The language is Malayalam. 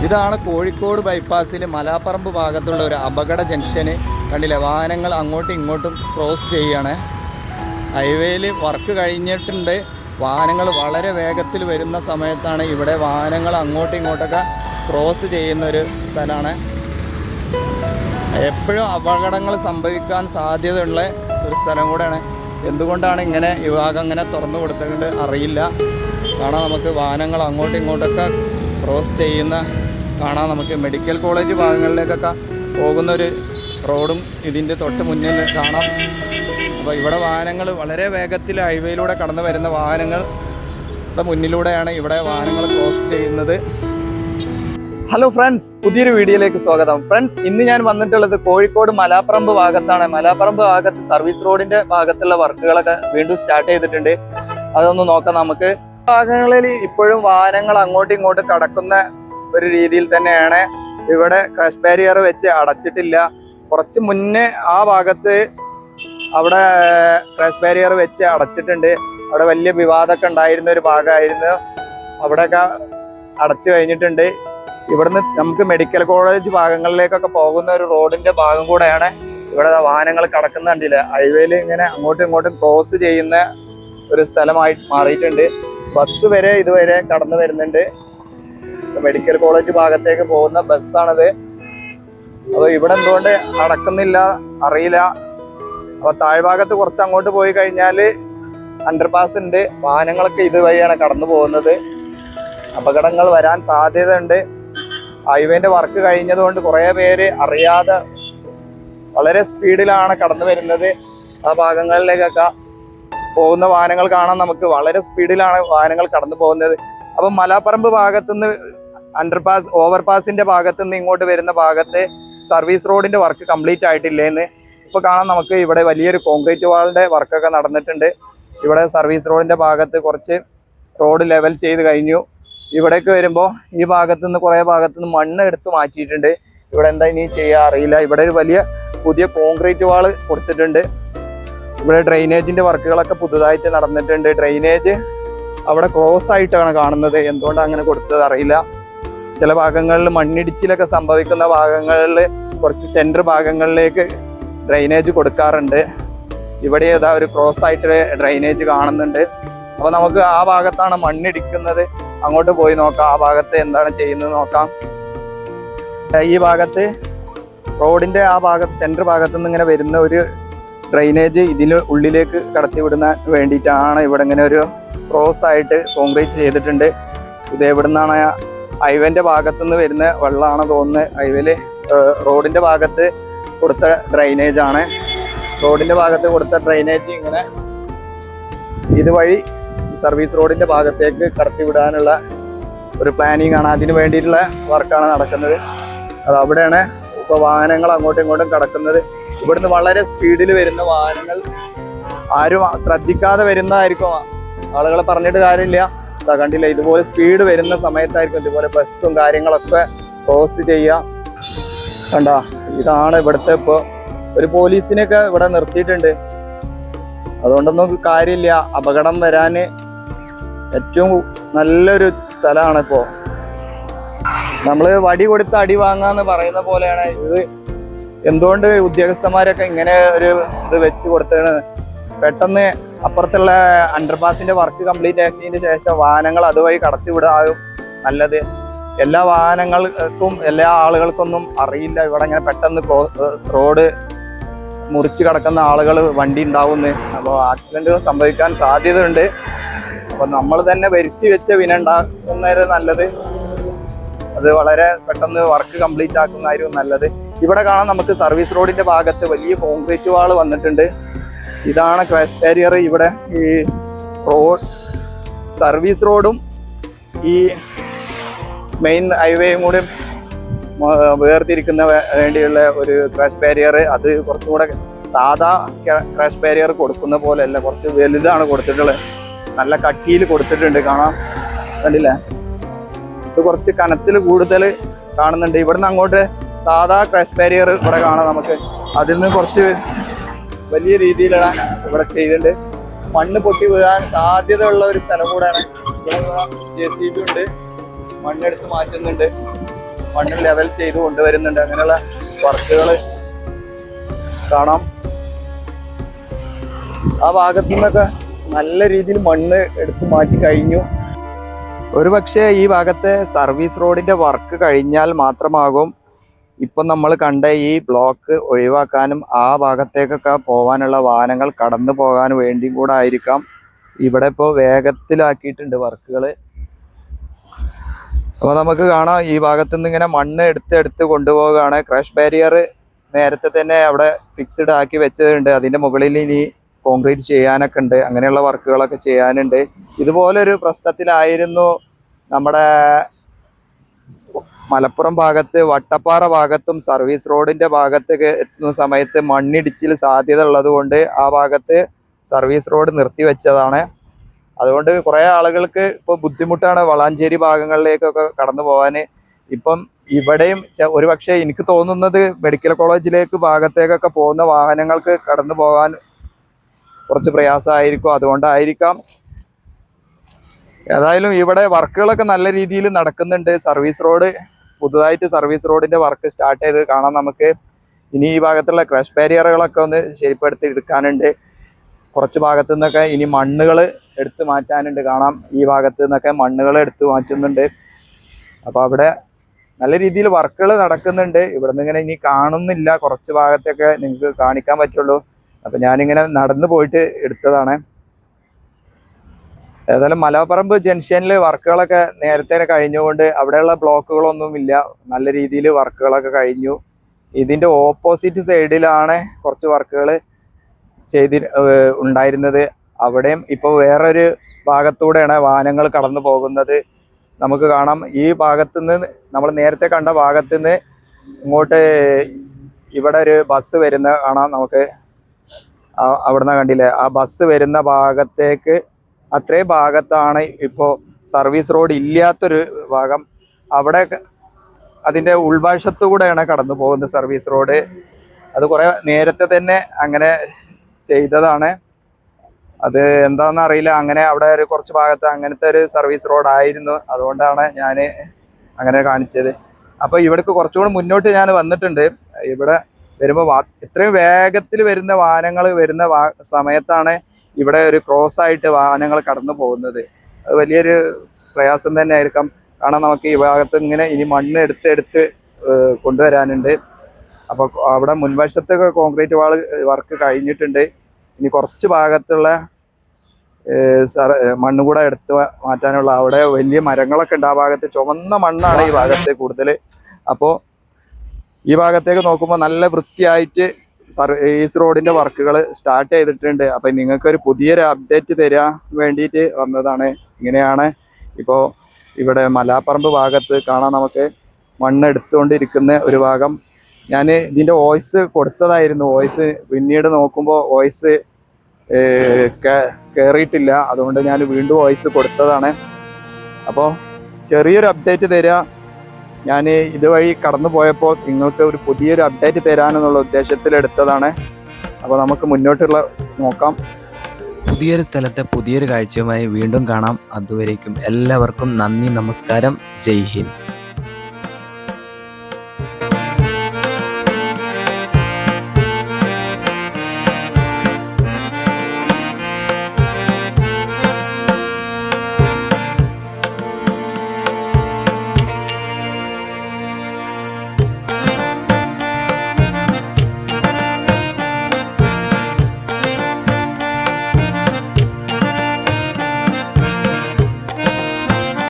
ഇതാണ് കോഴിക്കോട് ബൈപ്പാസിൽ മലാപ്പറമ്പ് ഭാഗത്തുള്ള ഒരു അപകട ജംഗ്ഷന്. കണ്ടില്ലേ, വാഹനങ്ങൾ അങ്ങോട്ടും ഇങ്ങോട്ടും ക്രോസ് ചെയ്യുകയാണ്. ഹൈവേയിൽ വർക്ക് കഴിഞ്ഞിട്ടുണ്ട്. വാഹനങ്ങൾ വളരെ വേഗത്തിൽ വരുന്ന സമയത്താണ് ഇവിടെ വാഹനങ്ങൾ അങ്ങോട്ടും ഇങ്ങോട്ടൊക്കെ ക്രോസ് ചെയ്യുന്നൊരു സ്ഥലമാണ്. എപ്പോഴും അപകടങ്ങൾ സംഭവിക്കാൻ സാധ്യതയുള്ള ഒരു സ്ഥലം കൂടെയാണ്. എന്തുകൊണ്ടാണ് ഇങ്ങനെ ഈ ഭാഗം ഇങ്ങനെ തുറന്നു കൊടുത്തുകൊണ്ട് അറിയില്ല. കാണാം, നമുക്ക് വാഹനങ്ങൾ അങ്ങോട്ടും ഇങ്ങോട്ടൊക്കെ ക്രോസ് ചെയ്യുന്ന കാണാം. നമുക്ക് മെഡിക്കൽ കോളേജ് ഭാഗങ്ങളിലേക്കൊക്കെ പോകുന്നൊരു റോഡും ഇതിൻ്റെ തൊട്ട് മുന്നിൽ കാണാം. അപ്പോൾ ഇവിടെ വാഹനങ്ങൾ വളരെ വേഗത്തിൽ ഹൈവേയിലൂടെ കടന്നു വരുന്ന വാഹനങ്ങളുടെ മുന്നിലൂടെയാണ് ഇവിടെ വാഹനങ്ങൾ ക്രോസ് ചെയ്യുന്നത്. ഹലോ ഫ്രണ്ട്സ്, പുതിയൊരു വീഡിയോയിലേക്ക് സ്വാഗതം. ഫ്രണ്ട്സ്, ഇന്ന് ഞാൻ വന്നിട്ടുള്ളത് കോഴിക്കോട് മലാപ്പറമ്പ് ഭാഗത്താണ്. മലാപ്പറമ്പ് ഭാഗത്ത് സർവീസ് റോഡിന്റെ ഭാഗത്തുള്ള വർക്കുകളൊക്കെ വീണ്ടും സ്റ്റാർട്ട് ചെയ്തിട്ടുണ്ട്. അതൊന്ന് നോക്കാം നമുക്ക്. ഭാഗങ്ങളിൽ ഇപ്പോഴും വാഹനങ്ങൾ അങ്ങോട്ടും ഇങ്ങോട്ടും കടക്കുന്ന ഒരു രീതിയിൽ തന്നെയാണ്. ഇവിടെ ക്രാഷ് ബാരിയർ വെച്ച് അടച്ചിട്ടില്ല. കുറച്ച് മുന്നേ ആ ഭാഗത്ത് അവിടെ ക്രാഷ് ബാരിയർ വെച്ച് അടച്ചിട്ടുണ്ട്. അവിടെ വലിയ വിവാദമൊക്കെ ഉണ്ടായിരുന്ന ഒരു ഭാഗമായിരുന്നു. അവിടെയൊക്കെ അടച്ചു കഴിഞ്ഞിട്ടുണ്ട്. ഇവിടുന്ന് നമുക്ക് മെഡിക്കൽ കോളേജ് ഭാഗങ്ങളിലേക്കൊക്കെ പോകുന്ന ഒരു റോഡിന്റെ ഭാഗം കൂടെയാണ് ഇവിടെ വാഹനങ്ങൾ കടക്കുന്ന. കണ്ടില്ലേ, ഹൈവേയിൽ ഇങ്ങനെ അങ്ങോട്ടും ഇങ്ങോട്ടും ക്രോസ് ചെയ്യുന്ന ഒരു സ്ഥലമായി മാറിയിട്ടുണ്ട്. ബസ് വരെ ഇതുവരെ കടന്നു വരുന്നുണ്ട്. മെഡിക്കൽ കോളേജ് ഭാഗത്തേക്ക് പോകുന്ന ബസ്സാണത്. അപ്പൊ ഇവിടെ എന്തുകൊണ്ട് അടക്കുന്നില്ല അറിയില്ല. അപ്പൊ താഴ്ഭാഗത്ത് കുറച്ച് അങ്ങോട്ട് പോയി കഴിഞ്ഞാല് അണ്ടർപാസ് ഉണ്ട്. വാഹനങ്ങളൊക്കെ ഇതുവഴിയാണ് കടന്നു പോകുന്നത്. അപകടങ്ങൾ വരാൻ സാധ്യത ഉണ്ട്. ഹൈവേന്റെ വർക്ക് കഴിഞ്ഞതുകൊണ്ട് കുറെ പേര് അറിയാതെ വളരെ സ്പീഡിലാണ് കടന്നു വരുന്നത്. ആ ഭാഗങ്ങളിലേക്കൊക്കെ പോകുന്ന വാഹനങ്ങൾ കാണാൻ നമുക്ക് വളരെ സ്പീഡിലാണ് വാഹനങ്ങൾ കടന്നു പോകുന്നത്. അപ്പൊ മലാപ്പറമ്പ് ഭാഗത്തുനിന്ന് അണ്ടർപാസ് ഓവർപാസിന്റെ ഭാഗത്തുനിന്ന് ഇങ്ങോട്ട് വരുന്ന ഭാഗത്ത് സർവീസ് റോഡിന്റെ വർക്ക് കംപ്ലീറ്റ് ആയിട്ടില്ലേന്ന് ഇപ്പൊ കാണാൻ നമുക്ക്. ഇവിടെ വലിയൊരു കോൺക്രീറ്റ് വാളിന്റെ വർക്കൊക്കെ നടന്നിട്ടുണ്ട്. ഇവിടെ സർവീസ് റോഡിന്റെ ഭാഗത്ത് കുറച്ച് റോഡ് ലെവൽ ചെയ്ത് കഴിഞ്ഞു. ഇവിടേക്ക് വരുമ്പോൾ ഈ ഭാഗത്തുനിന്ന് കുറേ ഭാഗത്തുനിന്ന് മണ്ണ് എടുത്ത് മാറ്റിയിട്ടുണ്ട്. ഇവിടെ എന്താ ഇനി ചെയ്യാൻ അറിയില്ല. ഇവിടെ ഒരു വലിയ പുതിയ കോൺക്രീറ്റ് വാള് കൊടുത്തിട്ടുണ്ട്. ഇവിടെ ഡ്രെയിനേജിന്റെ വർക്കുകളൊക്കെ പുതുതായിട്ട് നടന്നിട്ടുണ്ട്. ഡ്രെയിനേജ് അവിടെ ക്രോസ് ആയിട്ടാണ് കാണുന്നത്. എന്തുകൊണ്ടാണ് അങ്ങനെ കൊടുത്തത് അറിയില്ല. ചില ഭാഗങ്ങളിൽ മണ്ണിടിച്ചിലൊക്കെ സംഭവിക്കുന്ന ഭാഗങ്ങളിൽ കുറച്ച് സെൻറ്റർ ഭാഗങ്ങളിലേക്ക് ഡ്രെയിനേജ് കൊടുക്കാറുണ്ട്. ഇവിടെ ഏതാ ഒരു ക്രോസ് ആയിട്ട് ഡ്രെയിനേജ് കാണുന്നുണ്ട്. അപ്പോൾ നമുക്ക് ആ ഭാഗത്താണ് മണ്ണിടിക്കുന്നത്. അങ്ങോട്ട് പോയി നോക്കാം. ആ ഭാഗത്ത് എന്താണ് ചെയ്യുന്നത് നോക്കാം. ഈ ഭാഗത്ത് റോഡിന്റെ ആ ഭാഗത്ത് സെൻറ്റർ ഭാഗത്തു നിന്ന് ഇങ്ങനെ വരുന്ന ഒരു ഡ്രെയിനേജ് ഇതിന് ഉള്ളിലേക്ക് കടത്തി വിടുന്ന വേണ്ടിയിട്ടാണ് ഇവിടെ ഇങ്ങനെ ഒരു ക്രോസ് ആയിട്ട് കോൺക്രീറ്റ് ചെയ്തിട്ടുണ്ട്. ഇത് എവിടെ നിന്നാണ്? ഹൈവേന്റെ ഭാഗത്തുനിന്ന് വരുന്ന വെള്ളമാണ് തോന്നുന്നത്. ഹൈവേയില് റോഡിന്റെ ഭാഗത്ത് കൊടുത്ത ഡ്രെയിനേജ് ആണ്. റോഡിന്റെ ഭാഗത്ത് കൊടുത്ത ഡ്രെയിനേജ് ഇങ്ങനെ ഇതുവഴി സർവീസ് റോഡിന്റെ ഭാഗത്തേക്ക് കടത്തി വിടാനുള്ള ഒരു പ്ലാനിങ് ആണ്. അതിന് വേണ്ടിയിട്ടുള്ള വർക്കാണ് നടക്കുന്നത്. അത് അവിടെയാണ് ഇപ്പോൾ വാഹനങ്ങൾ അങ്ങോട്ടും ഇങ്ങോട്ടും കടക്കുന്നത്. ഇവിടുന്ന് വളരെ സ്പീഡിൽ വരുന്ന വാഹനങ്ങൾ ആരും ശ്രദ്ധിക്കാതെ വരുന്നതായിരിക്കും. ആളുകളെ പറഞ്ഞിട്ട് കാര്യമില്ല. കണ്ടില്ല, ഇതുപോലെ സ്പീഡ് വരുന്ന സമയത്തായിരിക്കും ഇതുപോലെ ബസ്സും കാര്യങ്ങളൊക്കെ ക്രോസ് ചെയ്യുക. കണ്ട, ഇതാണ് ഇവിടുത്തെ. ഇപ്പോൾ ഒരു പോലീസിനെയൊക്കെ ഇവിടെ നിർത്തിയിട്ടുണ്ട്. അതുകൊണ്ടൊന്നും കാര്യമില്ല. അപകടം വരാൻ ഏറ്റവും നല്ലൊരു സ്ഥലമാണ്. ഇപ്പോൾ നമ്മൾ വടി കൊടുത്ത് അടി വാങ്ങാന്ന് പറയുന്ന പോലെയാണ് ഇത്. എന്തുകൊണ്ട് ഉദ്യോഗസ്ഥന്മാരൊക്കെ ഇങ്ങനെ ഒരു ഇത് വെച്ച് കൊടുത്തതാണ്? പെട്ടെന്ന് അപ്പുറത്തുള്ള അണ്ടർപാസിന്റെ വർക്ക് കംപ്ലീറ്റ് ആക്കിയതിന് ശേഷം വാഹനങ്ങൾ അതുവഴി കടത്തിവിടാനും നല്ലത്. എല്ലാ വാഹനങ്ങൾക്കും എല്ലാ ആളുകൾക്കൊന്നും അറിയില്ല ഇവിടെ ഇങ്ങനെ പെട്ടെന്ന് റോഡ് മുറിച്ച് കിടക്കുന്ന ആളുകൾ വണ്ടി ഉണ്ടാവുന്നു. അപ്പോൾ ആക്സിഡന്റുകൾ സംഭവിക്കാൻ സാധ്യതയുണ്ട്. അപ്പോൾ നമ്മൾ തന്നെ വരുത്തി വെച്ച വിനുണ്ടാക്കുന്നതിന് നല്ലത്. അത് വളരെ പെട്ടെന്ന് വർക്ക് കംപ്ലീറ്റ് ആക്കുന്നതായിരിക്കും നല്ലത്. ഇവിടെ കാണാൻ നമുക്ക് സർവീസ് റോഡിന്റെ ഭാഗത്ത് വലിയ കോൺക്രീറ്റ് വാൾ വന്നിട്ടുണ്ട്. ഇതാണ് ക്രാഷ് ബാരിയർ. ഇവിടെ ഈ റോഡ് സർവീസ് റോഡും ഈ മെയിൻ ഹൈവേയും കൂടി വേർതിരിക്കുന്ന വേണ്ടിയുള്ള ഒരു ക്രാഷ് ബാരിയർ. അത് കുറച്ചും കൂടെ സാധാ ക്രാഷ് ബാരിയർ കൊടുക്കുന്ന പോലെയല്ല, കുറച്ച് വലുതാണ് കൊടുത്തിട്ടുള്ളത്. നല്ല കട്ടിയിൽ കൊടുത്തിട്ടുണ്ട്. കാണാം, കണ്ടില്ലേ? ഇത് കുറച്ച് കനത്തിൽ കൂടുതൽ കാണുന്നുണ്ട്. ഇവിടുന്ന് അങ്ങോട്ട് സാധാ ക്രാഷ് ബാരിയർ ഇവിടെ കാണാം നമുക്ക്. അതിൽ നിന്ന് കുറച്ച് വലിയ രീതിയിലുള്ള ഇവിടെ ചെയ്തിട്ടുണ്ട്. മണ്ണ് പൊട്ടി വീഴാൻ സാധ്യതയുള്ള ഒരു സ്ഥലം കൂടെയാണ്. ഇവിടെ JCB ഉണ്ട്, മണ്ണെടുത്ത് മാറ്റുന്നുണ്ട്. മണ്ണ് ലെവൽ ചെയ്ത് കൊണ്ടുവരുന്നുണ്ട്. അങ്ങനെയുള്ള വർക്കുകൾ കാണാം. ആ ഭാഗത്തു നിന്നൊക്കെ നല്ല രീതിയിൽ മണ്ണ് എടുത്ത് മാറ്റി കഴിഞ്ഞു. ഒരുപക്ഷെ ഈ ഭാഗത്തെ സർവീസ് റോഡിന്റെ വർക്ക് കഴിഞ്ഞാൽ മാത്രമാകും ഇപ്പം നമ്മൾ കണ്ട ഈ ബ്ലോക്ക് ഒഴിവാക്കാനും ആ ഭാഗത്തേക്കൊക്കെ പോകാനുള്ള വാഹനങ്ങൾ കടന്നു പോകാൻ വേണ്ടിയും കൂടെ ആയിരിക്കാം ഇവിടെ ഇപ്പോൾ വേഗത്തിലാക്കിയിട്ടുണ്ട് വർക്കുകൾ. അപ്പോൾ നമുക്ക് കാണാം ഈ ഭാഗത്തു നിന്ന് ഇങ്ങനെ മണ്ണ് എടുത്ത് കൊണ്ടുപോവുകയാണ്. ക്രാഷ് ബാരിയർ നേരത്തെ തന്നെ അവിടെ ഫിക്സ്ഡ് ആക്കി വെച്ചതുണ്ട്. അതിൻ്റെ മുകളിൽ ഇനി കോൺക്രീറ്റ് ചെയ്യാനൊക്കെ ഉണ്ട്. അങ്ങനെയുള്ള വർക്കുകളൊക്കെ ചെയ്യാനുണ്ട്. ഇതുപോലൊരു പ്രശ്നത്തിലായിരുന്നു നമ്മുടെ മലപ്പുറം ഭാഗത്ത് വട്ടപ്പാറ ഭാഗത്തും സർവീസ് റോഡിൻ്റെ ഭാഗത്തേക്ക് എത്തുന്ന സമയത്ത് മണ്ണിടിച്ചിൽ സാധ്യത ഉള്ളത് കൊണ്ട് ആ ഭാഗത്ത് സർവീസ് റോഡ് നിർത്തിവെച്ചതാണ്. അതുകൊണ്ട് കുറേ ആളുകൾക്ക് ഇപ്പോൾ ബുദ്ധിമുട്ടാണ് വളാഞ്ചേരി ഭാഗങ്ങളിലേക്കൊക്കെ കടന്നു പോകാൻ. ഇപ്പം ഇവിടെയും ഒരുപക്ഷെ എനിക്ക് തോന്നുന്നത് മെഡിക്കൽ കോളേജിലേക്ക് ഭാഗത്തേക്കൊക്കെ പോകുന്ന വാഹനങ്ങൾക്ക് കടന്നു പോകാൻ കുറച്ച് പ്രയാസമായിരിക്കും. അതുകൊണ്ടായിരിക്കാം. ഏതായാലും ഇവിടെ വർക്കുകളൊക്കെ നല്ല രീതിയിൽ നടക്കുന്നുണ്ട്. സർവീസ് റോഡ് പുതുതായിട്ട് സർവീസ് റോഡിൻ്റെ വർക്ക് സ്റ്റാർട്ട് ചെയ്ത് കാണാം നമുക്ക്. ഇനി ഈ ഭാഗത്തുള്ള ക്രാഷ് ബാരിയറുകളൊക്കെ ഒന്ന് ശരിപ്പെടുത്തി എടുക്കാനുണ്ട്. കുറച്ച് ഭാഗത്തു നിന്നൊക്കെ ഇനി മണ്ണുകൾ എടുത്ത് മാറ്റാനുണ്ട്. കാണാം ഈ ഭാഗത്തു നിന്നൊക്കെ മണ്ണുകൾ എടുത്ത് മാറ്റുന്നുണ്ട്. അപ്പോൾ അവിടെ നല്ല രീതിയിൽ വർക്കുകൾ നടക്കുന്നുണ്ട്. ഇവിടെ നിന്ന് ഇങ്ങനെ ഇനി കാണുന്നില്ല, കുറച്ച് ഭാഗത്തൊക്കെ നിങ്ങൾക്ക് കാണിക്കാൻ പറ്റുള്ളൂ. അപ്പം ഞാനിങ്ങനെ നടന്നു പോയിട്ട് എടുത്തതാണ്. ഏതായാലും മലപ്പറമ്പ് ജംഗ്ഷനിൽ വർക്കുകളൊക്കെ നേരത്തെ കഴിഞ്ഞുകൊണ്ട് അവിടെയുള്ള ബ്ലോക്കുകളൊന്നുമില്ല. നല്ല രീതിയിൽ വർക്കുകളൊക്കെ കഴിഞ്ഞു. ഇതിൻ്റെ ഓപ്പോസിറ്റ് സൈഡിലാണ് കുറച്ച് വർക്കുകൾ ഉണ്ടായിരുന്നത്. അവിടെയും ഇപ്പോൾ വേറൊരു ഭാഗത്തൂടെയാണ് വാഹനങ്ങൾ കടന്നു പോകുന്നത്. നമുക്ക് കാണാം ഈ ഭാഗത്തുനിന്ന് നമ്മൾ നേരത്തെ കണ്ട ഭാഗത്തുനിന്ന് ഇങ്ങോട്ട് ഇവിടെ ഒരു ബസ് വരുന്ന കാണാം നമുക്ക്. അവിടുന്ന് കണ്ടില്ലേ, ആ ബസ് വരുന്ന ഭാഗത്തേക്ക് അത്രയും ഭാഗത്താണ് ഇപ്പോൾ സർവീസ് റോഡ് ഇല്ലാത്തൊരു ഭാഗം. അവിടെ അതിൻ്റെ ഉൾവശത്തു കൂടെയാണ് കടന്നു പോകുന്നത് സർവീസ് റോഡ്. അത് കുറേ നേരത്തെ തന്നെ അങ്ങനെ ചെയ്തതാണ്. അത് എന്താണെന്ന് അറിയില്ല. അങ്ങനെ അവിടെ ഒരു കുറച്ച് ഭാഗത്ത് അങ്ങനത്തെ ഒരു സർവീസ് റോഡായിരുന്നു. അതുകൊണ്ടാണ് ഞാൻ അങ്ങനെ കാണിച്ചത്. അപ്പോൾ ഇവിടേക്ക് കുറച്ചുകൂടി മുന്നോട്ട് ഞാൻ വന്നിട്ടുണ്ട്. ഇവിടെ വരുമ്പോൾ ഇത്രയും വേഗത്തിൽ വരുന്ന വാഹനങ്ങൾ വരുന്ന സമയത്താണ് ഇവിടെ ഒരു ക്രോസ് ആയിട്ട് വാഹനങ്ങൾ കടന്നു പോകുന്നത്. അത് വലിയൊരു പ്രയാസം തന്നെ ആയിരിക്കാം. കാരണം നമുക്ക് ഈ ഭാഗത്ത് ഇങ്ങനെ ഇനി മണ്ണ് എടുത്ത് കൊണ്ടുവരാനുണ്ട്. അപ്പോൾ അവിടെ മുൻവശത്തൊക്കെ കോൺക്രീറ്റ് വാൾ വർക്ക് കഴിഞ്ഞിട്ടുണ്ട്. ഇനി കുറച്ച് ഭാഗത്തുള്ള മണ്ണ് കൂടെ എടുത്ത് മാറ്റാനുള്ള, അവിടെ വലിയ മരങ്ങളൊക്കെ ഉണ്ട്. ആ ഭാഗത്ത് ചുവന്ന മണ്ണാണ് ഈ ഭാഗത്ത് കൂടുതൽ. അപ്പോൾ ഈ ഭാഗത്തേക്ക് നോക്കുമ്പോൾ നല്ല വൃത്തിയായിട്ട് സർവീസ് റോഡിൻ്റെ വർക്കുകൾ സ്റ്റാർട്ട് ചെയ്തിട്ടുണ്ട്. അപ്പം നിങ്ങൾക്കൊരു പുതിയൊരു അപ്ഡേറ്റ് തരാൻ വേണ്ടിയിട്ട് വന്നതാണ്. ഇങ്ങനെയാണ് ഇപ്പോൾ ഇവിടെ മലാപ്പറമ്പ് ഭാഗത്ത് കാണാൻ നമുക്ക് മണ്ണ് എടുത്തുകൊണ്ടിരിക്കുന്ന ഒരു ഭാഗം. ഞാൻ ഇതിൻ്റെ വോയിസ് കൊടുത്തതായിരുന്നു. വോയിസ് പിന്നീട് നോക്കുമ്പോൾ വോയിസ് കയറിയിട്ടില്ല. അതുകൊണ്ട് ഞാൻ വീണ്ടും വോയിസ് കൊടുത്തതാണ്. അപ്പോൾ ചെറിയൊരു അപ്ഡേറ്റ് തരിക. ഞാൻ ഇതുവഴി കടന്നു പോയപ്പോൾ നിങ്ങൾക്ക് ഒരു പുതിയൊരു അപ്ഡേറ്റ് തരാനെന്നുള്ള ഉദ്ദേശത്തിലെടുത്തതാണ്. അപ്പോൾ നമുക്ക് മുന്നോട്ടുള്ള നോക്കാം. പുതിയൊരു സ്ഥലത്തെ പുതിയൊരു കാഴ്ചയുമായി വീണ്ടും കാണാം. അതുവരേക്കും എല്ലാവർക്കും നന്ദി, നമസ്കാരം, ജയ് ഹിന്ദ്.